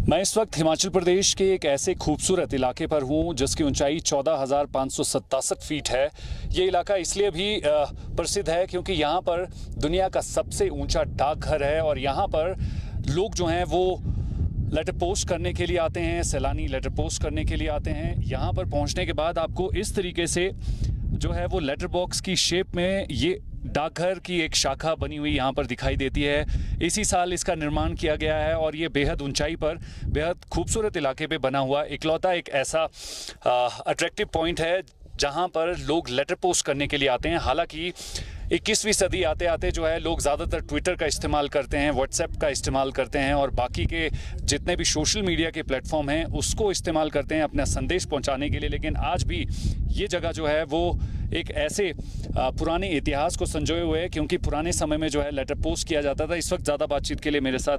मैं इस वक्त हिमाचल प्रदेश के एक ऐसे खूबसूरत इलाके पर हूँ जिसकी ऊंचाई 14,567 फीट है। ये इलाका इसलिए भी प्रसिद्ध है क्योंकि यहाँ पर दुनिया का सबसे ऊंचा डाकघर है और यहाँ पर लोग जो हैं वो लेटर पोस्ट करने के लिए आते हैं, सैलानी लेटर पोस्ट करने के लिए आते हैं। यहाँ पर पहुँचने के बाद आपको इस तरीके से जो है वो लेटर बॉक्स की शेप में ये डाकघर की एक शाखा बनी हुई यहाँ पर दिखाई देती है। इसी साल इसका निर्माण किया गया है और ये बेहद ऊंचाई पर बेहद खूबसूरत इलाके पे बना हुआ इकलौता एक ऐसा अट्रैक्टिव पॉइंट है जहाँ पर लोग लेटर पोस्ट करने के लिए आते हैं। हालांकि 21वीं सदी आते आते जो है लोग ज़्यादातर ट्विटर का इस्तेमाल करते हैं, व्हाट्सएप का इस्तेमाल करते हैं और बाकी के जितने भी सोशल मीडिया के प्लेटफॉर्म हैं उसको इस्तेमाल करते हैं अपना संदेश पहुंचाने के लिए। लेकिन आज भी ये जगह जो है वो एक ऐसे पुराने इतिहास को संजोए हुए है क्योंकि पुराने समय में जो है लेटर पोस्ट किया जाता था। इस वक्त ज़्यादा बातचीत के लिए मेरे साथ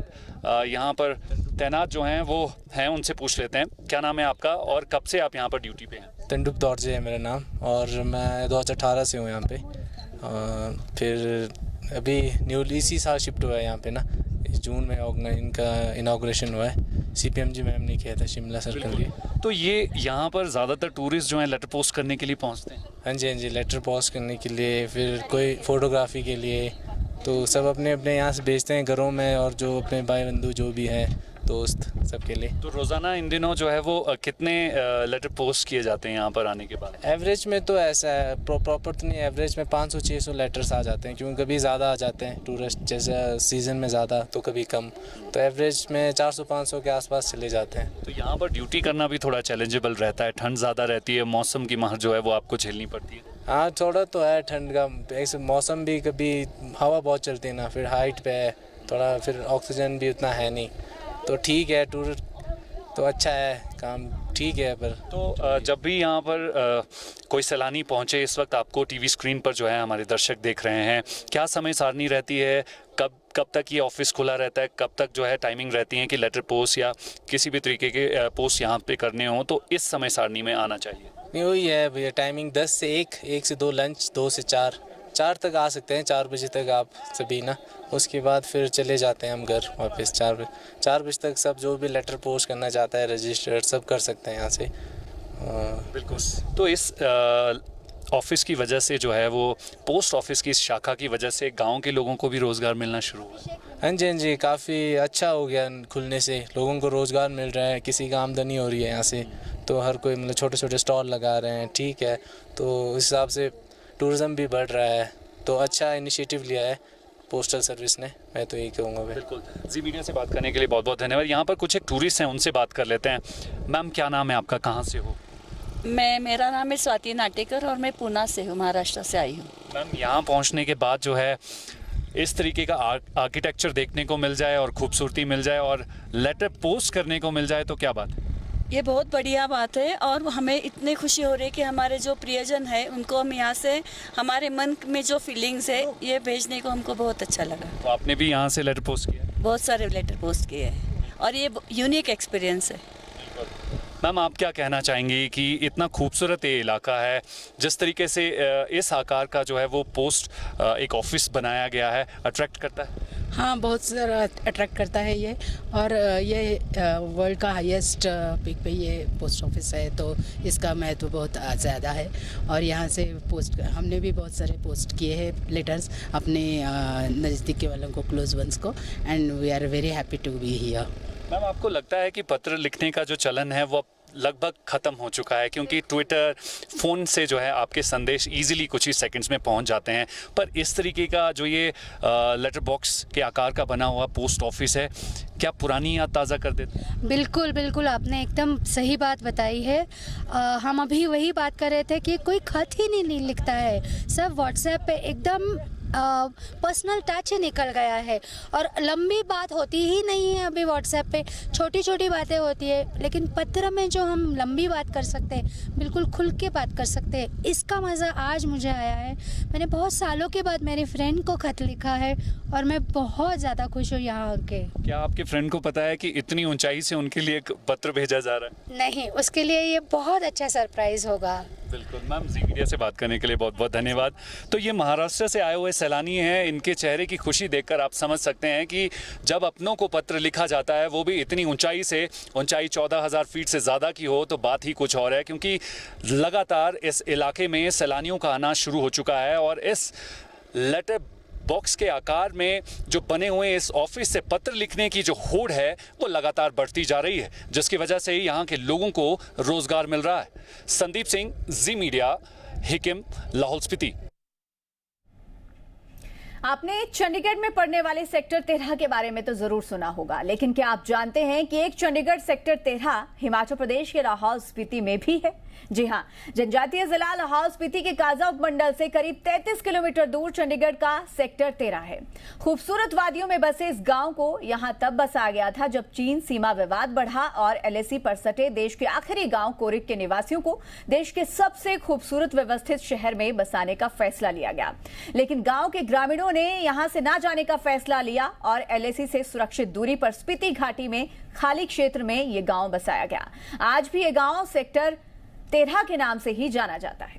यहाँ पर तैनात जो हैं वो हैं, उनसे पूछ लेते हैं। क्या नाम है आपका और कब से आप यहाँ पर ड्यूटी पे हैं? तंडुप दौरजे है मेरा नाम और मैं 2018 से हूँ यहाँ पे। फिर अभी न्यूली इसी साल शिफ्ट हुआ है यहाँ पे ना, इस जून में इनका इनाग्रेशन हुआ है। CPMG मैम ने किया था शिमला सर्कल के। तो ये यहाँ पर ज़्यादातर टूरिस्ट जो हैं लेटर पोस्ट करने के लिए पहुँचते हैं? हाँ जी, लेटर पोस्ट करने के लिए, फिर कोई फ़ोटोग्राफी के लिए, तो सब अपने अपने यहाँ से भेजते हैं घरों में और जो अपने भाई बंधु जो भी हैं दोस्त सबके लिए। तो रोज़ाना इन दिनों जो है वो कितने लेटर पोस्ट किए जाते हैं यहाँ पर आने के बाद? एवरेज में तो ऐसा है, प्रॉपर तो नहीं, एवरेज में 500-600 लेटर्स आ जाते हैं क्योंकि कभी ज़्यादा आ जाते हैं टूरिस्ट, जैसे सीज़न में ज़्यादा तो कभी कम, तो एवरेज में 400-500 के आसपास चले जाते हैं। तो यहाँ पर ड्यूटी करना भी थोड़ा चैलेंजेबल रहता है, ठंड ज़्यादा रहती है, मौसम की मार जो है वो आपको झेलनी पड़ती है? हाँ, थोड़ा तो है ठंड का, ऐसे मौसम भी, कभी हवा बहुत चलती है ना, फिर हाइट पे है थोड़ा, फिर ऑक्सीजन भी उतना है नहीं, तो ठीक है, टूर तो अच्छा है, काम ठीक है। पर तो जब भी यहाँ पर कोई सैलानी पहुँचे, इस वक्त आपको टीवी स्क्रीन पर जो है हमारे दर्शक देख रहे हैं, क्या समय सारणी रहती है? कब तक ये ऑफिस खुला रहता है? कब तक जो है टाइमिंग रहती है कि लेटर पोस्ट या किसी भी तरीके के पोस्ट यहाँ पे करने हो तो इस समय सारणी में आना चाहिए? नहीं, वही है भैया, टाइमिंग 10 से 1 से 2 लंच, 2 से 4 तक आ सकते हैं, 4 बजे तक आप सभी ना, उसके बाद फिर चले जाते हैं हम घर वापस 4 बजे तक। सब जो भी लेटर पोस्ट करना चाहता है रजिस्टर्ड सब कर सकते हैं यहाँ से। बिल्कुल। तो इस ऑफिस की वजह से जो है वो पोस्ट ऑफिस की इस शाखा की वजह से गांव के लोगों को भी रोज़गार मिलना शुरू हुआ? हाँ जी, काफ़ी अच्छा हो गया खुलने से, लोगों को रोज़गार मिल रहा है, किसी का आमदनी हो रही है यहाँ से, तो हर कोई मतलब छोटे छोटे स्टॉल लगा रहे हैं, ठीक है, तो इस हिसाब से टूरिज़्म भी बढ़ रहा है, तो अच्छा इनिशिएटिव लिया है पोस्टल सर्विस ने, मैं तो यही कहूँगा। बिल्कुल। जी मीडिया से बात करने के लिए बहुत बहुत धन्यवाद। यहाँ पर कुछ एक टूरिस्ट हैं, उनसे बात कर लेते हैं। मैम क्या नाम है आपका, कहाँ से हो? मेरा नाम है स्वाति नाटेकर और मैं पूना से हूँ, महाराष्ट्र से आई हूँ। मैम यहाँ पहुँचने के बाद जो है इस तरीके का आर्किटेक्चर देखने को मिल जाए और खूबसूरती मिल जाए और लेटर पोस्ट करने को मिल जाए तो क्या बात है? ये बहुत बढ़िया बात है और हमें इतनी खुशी हो रही है कि हमारे जो प्रियजन है उनको हम यहाँ से, हमारे मन में जो फीलिंग्स है ये भेजने को हमको बहुत अच्छा लगा। तो आपने भी यहाँ से लेटर पोस्ट किया? बहुत सारे लेटर पोस्ट किए हैं और ये यूनिक एक्सपीरियंस है। मैम आप क्या कहना चाहेंगी कि इतना खूबसूरत ये इलाका है, जिस तरीके से इस आकार का जो है वो पोस्ट एक ऑफिस बनाया गया है, अट्रैक्ट करता है? हाँ, बहुत ज़्यादा अट्रैक्ट करता है ये, और ये वर्ल्ड का हाईएस्ट पिक पे ये पोस्ट ऑफिस है, तो इसका महत्व बहुत ज़्यादा है। और यहाँ से पोस्ट हमने भी बहुत सारे पोस्ट किए हैं लेटर्स अपने नज़दीक के वालों को, क्लोज वंस को, and we are very happy to be here. Ma'am आपको लगता है कि पत्र लिखने का जो चलन है वो लगभग ख़त्म हो चुका है क्योंकि ट्विटर, फ़ोन से जो है आपके संदेश इजीली कुछ ही सेकंड्स में पहुंच जाते हैं, पर इस तरीके का जो ये लेटर बॉक्स के आकार का बना हुआ पोस्ट ऑफिस है, क्या पुरानी याद ताज़ा कर देते हैं? बिल्कुल, आपने एकदम सही बात बताई है। हम अभी वही बात कर रहे थे कि कोई खत ही नहीं लिखता है, सब व्हाट्सएप पे एकदम पर्सनल टच ही निकल गया है और लंबी बात होती ही नहीं है अभी व्हाट्सएप पे, छोटी छोटी बातें होती है, लेकिन पत्र में जो हम लंबी बात कर सकते हैं, बिल्कुल खुल के बात कर सकते हैं, इसका मज़ा आज मुझे आया है। मैंने बहुत सालों के बाद मेरी फ्रेंड को खत लिखा है और मैं बहुत ज़्यादा खुश हूँ यहाँ आके। क्या आपके फ्रेंड को पता है कि इतनी ऊंचाई से उनके लिए एक पत्र भेजा जा रहा है? नहीं, उसके लिए ये बहुत अच्छा सरप्राइज़ होगा। बिल्कुल मैम, जी मीडिया से बात करने के लिए बहुत बहुत धन्यवाद। तो ये महाराष्ट्र से आए हुए सैलानी हैं, इनके चेहरे की खुशी देखकर आप समझ सकते हैं कि जब अपनों को पत्र लिखा जाता है, वो भी इतनी ऊंचाई से, ऊंचाई 14,000 फीट से ज़्यादा की हो, तो बात ही कुछ और है। क्योंकि लगातार इस इलाके में सैलानियों का आना शुरू हो चुका है और इस लेटर बॉक्स के आकार में जो बने हुए इस ऑफिस से पत्र लिखने की जो होड़ है वो लगातार बढ़ती जा रही है, जिसकी वजह से यहाँ के लोगों को रोजगार मिल रहा है। संदीप सिंह, जी मीडिया, हिकिम, लाहौल स्पीति। आपने चंडीगढ़ में पड़ने वाले सेक्टर 13 के बारे में तो जरूर सुना होगा, लेकिन क्या आप जानते हैं कि एक चंडीगढ़ सेक्टर 13 हिमाचल प्रदेश के लाहौल स्पीति में भी है? जी हां, जनजातीय जिला लाहौल स्पीति के काजा उपमंडल से करीब 33 किलोमीटर दूर चंडीगढ़ का सेक्टर 13 है। खूबसूरत वादियों में बसे इस गांव को यहां तब बसाया गया था जब चीन सीमा विवाद बढ़ा और एलएसी पर सटे देश के आखिरी गांव कोरिक के निवासियों को देश के सबसे खूबसूरत व्यवस्थित शहर में बसाने का फैसला लिया गया। लेकिन गांव के ग्रामीणों ने यहां से ना जाने का फैसला लिया और एलएसी से सुरक्षित दूरी पर स्पीति घाटी में खाली क्षेत्र में ये गांव बसाया गया। आज भी ये गांव सेक्टर 13 के नाम से ही जाना जाता है।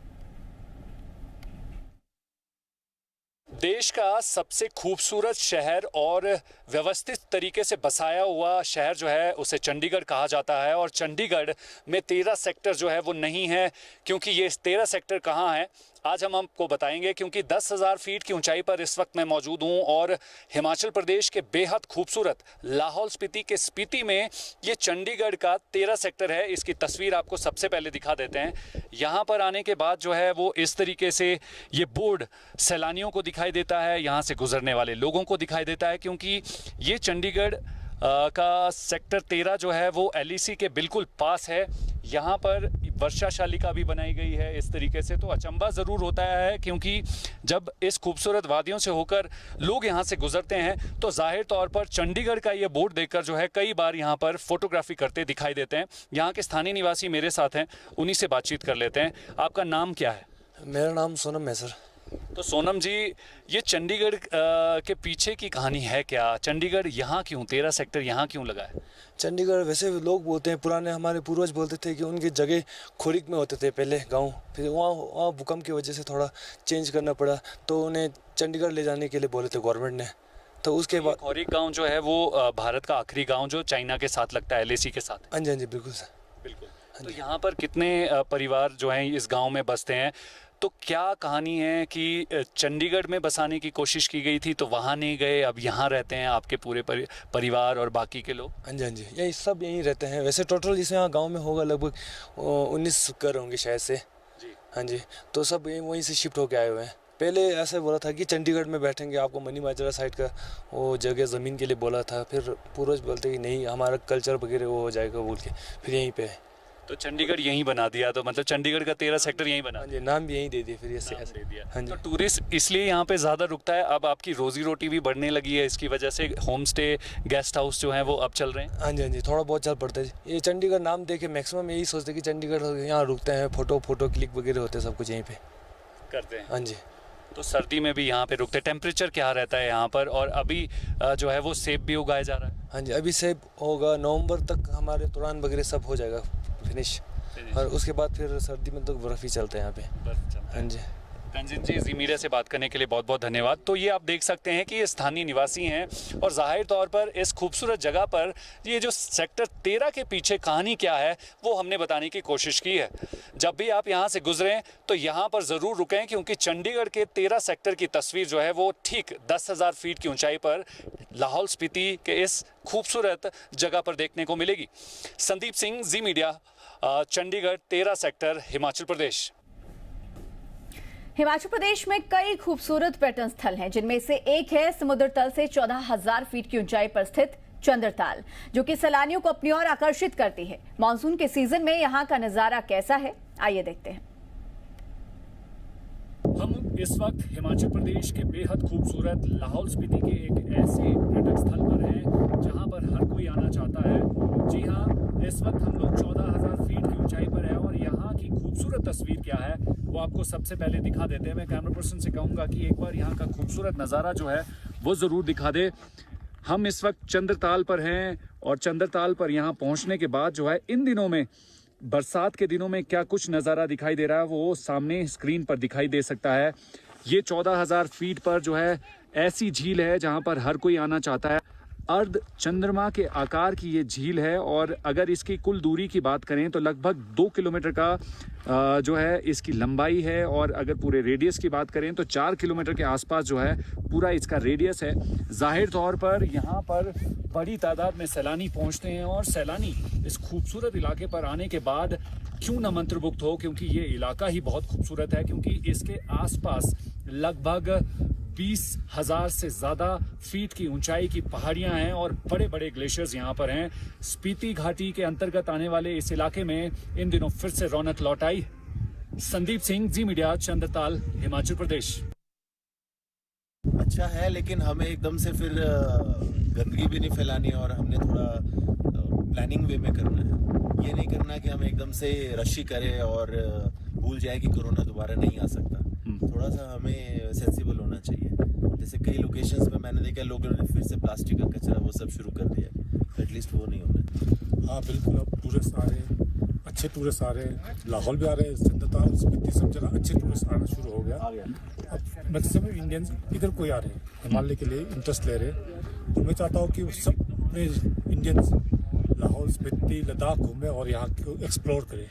देश का सबसे खूबसूरत शहर और व्यवस्थित तरीके से बसाया हुआ शहर जो है उसे चंडीगढ़ कहा जाता है। और चंडीगढ़ में 13 सेक्टर जो है वो नहीं है, क्योंकि ये 13 सेक्टर कहाँ है आज हम आपको बताएंगे। क्योंकि 10,000 फीट की ऊंचाई पर इस वक्त मैं मौजूद हूं और हिमाचल प्रदेश के बेहद खूबसूरत लाहौल स्पीति के स्पीति में ये चंडीगढ़ का 13 सेक्टर है। इसकी तस्वीर आपको सबसे पहले दिखा देते हैं। यहाँ पर आने के बाद जो है वो इस तरीके से ये बोर्ड सैलानियों को दिखाई देता है, यहाँ से गुजरने वाले लोगों को दिखाई देता है, क्योंकि ये चंडीगढ़ का सेक्टर 13 जो है वो एलईसी के बिल्कुल पास है। यहाँ पर वर्षा शालिका भी बनाई गई है इस तरीके से। तो अचंभा ज़रूर होता है, क्योंकि जब इस खूबसूरत वादियों से होकर लोग यहाँ से गुजरते हैं तो जाहिर तौर पर चंडीगढ़ का ये बोर्ड देखकर जो है कई बार यहाँ पर फोटोग्राफी करते दिखाई देते हैं। यहाँ के स्थानीय निवासी मेरे साथ हैं, उन्हीं से बातचीत कर लेते हैं। आपका नाम क्या है? मेरा नाम सोनम है सर। तो सोनम जी, ये चंडीगढ़ के पीछे की कहानी है क्या? चंडीगढ़ यहाँ क्यों, 13 सेक्टर यहाँ क्यों लगा है? चंडीगढ़ वैसे लोग बोलते हैं, पुराने हमारे पूर्वज बोलते थे कि उनकी जगह खोरिक में होते थे पहले गांव, फिर वहाँ भूकंप की वजह से थोड़ा चेंज करना पड़ा तो उन्हें चंडीगढ़ ले जाने के लिए बोले थे गवर्नमेंट ने। तो उसके बाद खोरिक गाँव जो है वो भारत का आखिरी गाँव जो चाइना के साथ लगता है, एलएसी के साथ। हाँ जी, हाँ जी, बिल्कुल सर, बिल्कुल। तो यहाँ पर कितने परिवार जो हैं इस गाँव में बसते हैं? तो क्या कहानी है कि चंडीगढ़ में बसाने की कोशिश की गई थी तो वहाँ नहीं गए, अब यहाँ रहते हैं आपके पूरे परिवार और बाकी के लोग? हाँ जी, हाँ जी, यही सब यहीं रहते हैं। वैसे टोटल जिसमें यहाँ गांव में होगा लगभग 19 घर होंगे शायद से जी। हाँ जी, तो सब वहीं से शिफ्ट होके आए हुए हैं। पहले ऐसे बोला था कि चंडीगढ़ में बैठेंगे, आपको मनी माजरा साइड का वो जगह ज़मीन के लिए बोला था, फिर पूर्वज बोलते कि नहीं हमारा कल्चर वगैरह वो हो जाएगा बोल के फिर यहीं पे। तो चंडीगढ़ यहीं बना दिया, तो मतलब चंडीगढ़ का 13 सेक्टर यहीं बना? हाँ जी, नाम भी यहीं दे दिया फिर ऐसे दे दिया। हाँ जी। तो टूरिस्ट इसलिए यहाँ पे ज़्यादा रुकता है। अब आपकी रोजी रोटी भी बढ़ने लगी है इसकी वजह से, होम स्टे गेस्ट हाउस जो हैं वो अब चल रहे हैं? हाँ जी, हाँ जी, थोड़ा बहुत चल पड़ता है। ये चंडीगढ़ नाम देके मैक्सिमम यही सोचते कि चंडीगढ़ यहाँ रुकते हैं, फोटो क्लिक वगैरह होते हैं, सब कुछ यहीं पे करते हैं। हाँ जी। तो सर्दी में भी यहाँ पे रुकते? टेम्परेचर क्या रहता है यहाँ पर? और अभी जो है वो सेब भी उगाया जा रहा है? हाँ जी, अभी सेब होगा, नवंबर तक हमारे तुरान वगैरह सब हो जाएगा फिनिश, और उसके बाद फिर सर्दी में तो बर्फ़ ही चलता है यहाँ पे। हाँ जी। तंजीन जी, जी मीडिया से बात करने के लिए बहुत बहुत धन्यवाद। तो ये आप देख सकते हैं कि ये स्थानीय निवासी हैं और जाहिर तौर पर इस खूबसूरत जगह पर ये जो सेक्टर 13 के पीछे कहानी क्या है वो हमने बताने की कोशिश की है। जब भी आप यहाँ से गुजरें तो यहाँ पर ज़रूर रुकें, क्योंकि चंडीगढ़ के 13 सेक्टर की तस्वीर जो है वो ठीक 10,000 फीट की ऊंचाई पर लाहौल स्पीति के इस खूबसूरत जगह पर देखने को मिलेगी। संदीप सिंह, जी मीडिया, चंडीगढ़ 13 सेक्टर, हिमाचल प्रदेश। हिमाचल प्रदेश में कई खूबसूरत पर्यटन स्थल हैं, जिनमें से एक है समुद्र तल से 14,000 फीट की ऊंचाई पर स्थित चंद्रताल, जो कि सैलानियों को अपनी ओर आकर्षित करती है। मानसून के सीजन में यहाँ का नजारा कैसा है, आइए देखते हैं। हम इस वक्त हिमाचल प्रदेश के बेहद खूबसूरत लाहौल स्पीति के एक ऐसे पर्यटक स्थल पर हैं जहां पर हर कोई आना चाहता है। जी हाँ, इस वक्त हम लोग 14,000 फीट की ऊंचाई पर है और यहाँ की खूबसूरत तस्वीर क्या है वो आपको सबसे पहले दिखा देते हैं। मैं कैमरा पर्सन से कहूँगा कि एक बार यहाँ का खूबसूरत नज़ारा जो है वो ज़रूर दिखा दे। हम इस वक्त चंद्रताल पर हैं और चंद्रताल पर यहाँ पहुँचने के बाद जो है इन दिनों में बरसात के दिनों में क्या कुछ नज़ारा दिखाई दे रहा है वो सामने स्क्रीन पर दिखाई दे सकता है। ये 14,000 फीट पर जो है ऐसी झील है जहां पर हर कोई आना चाहता है। अर्ध चंद्रमा के आकार की ये झील है और अगर इसकी कुल दूरी की बात करें तो लगभग 2 किलोमीटर का जो है इसकी लंबाई है और अगर पूरे रेडियस की बात करें तो 4 किलोमीटर के आसपास जो है पूरा इसका रेडियस है। जाहिर तौर पर यहाँ पर बड़ी तादाद में सैलानी पहुँचते हैं और सैलानी इस खूबसूरत इलाके पर आने के बाद क्यों न मंत्रमुग्ध हो, क्योंकि ये इलाका ही बहुत खूबसूरत है। क्योंकि इसके आसपास लगभग 20,000 से ज़्यादा फीट की ऊंचाई की पहाड़ियां हैं और बड़े बड़े ग्लेशियर्स यहाँ पर हैं। स्पीति घाटी के अंतर्गत आने वाले इस इलाके में इन दिनों फिर से रौनक लौट आई। संदीप सिंह, जी मीडिया, चंद्रताल, हिमाचल प्रदेश। अच्छा है, लेकिन हमें एकदम से फिर गंदगी भी नहीं फैलानी और हमने थोड़ा प्लानिंग वे में करना है। ये नहीं करना कि हम एकदम से रशी करें और भूल जाए कि कोरोना दोबारा नहीं आ सकता। थोड़ा सा हमें सेंसिबल होना चाहिए। जैसे कई लोकेशंस में मैंने देखा लोगों ने फिर से प्लास्टिक का कचरा वो सब शुरू कर दिया, तो एटलीस्ट वो नहीं होना। हाँ बिल्कुल, अब टूरिस्ट आ रहे हैं, अच्छे टूरिस्ट आ रहे हैं, लाहौल भी आ रहे हैं, चंद्रताल, स्पीति, सब जगह अच्छे टूरिस्ट आना शुरू हो गया। अब मैक्सिमम इंडियंस इधर कोई आ रहे हैं हिमालय के लिए इंटरेस्ट ले रहे हैं। तो मैं चाहता हूँ कि सब अपने इंडियंस लाहौल, स्पीति, लद्दाख घूमें और यहाँ को एक्सप्लोर करें।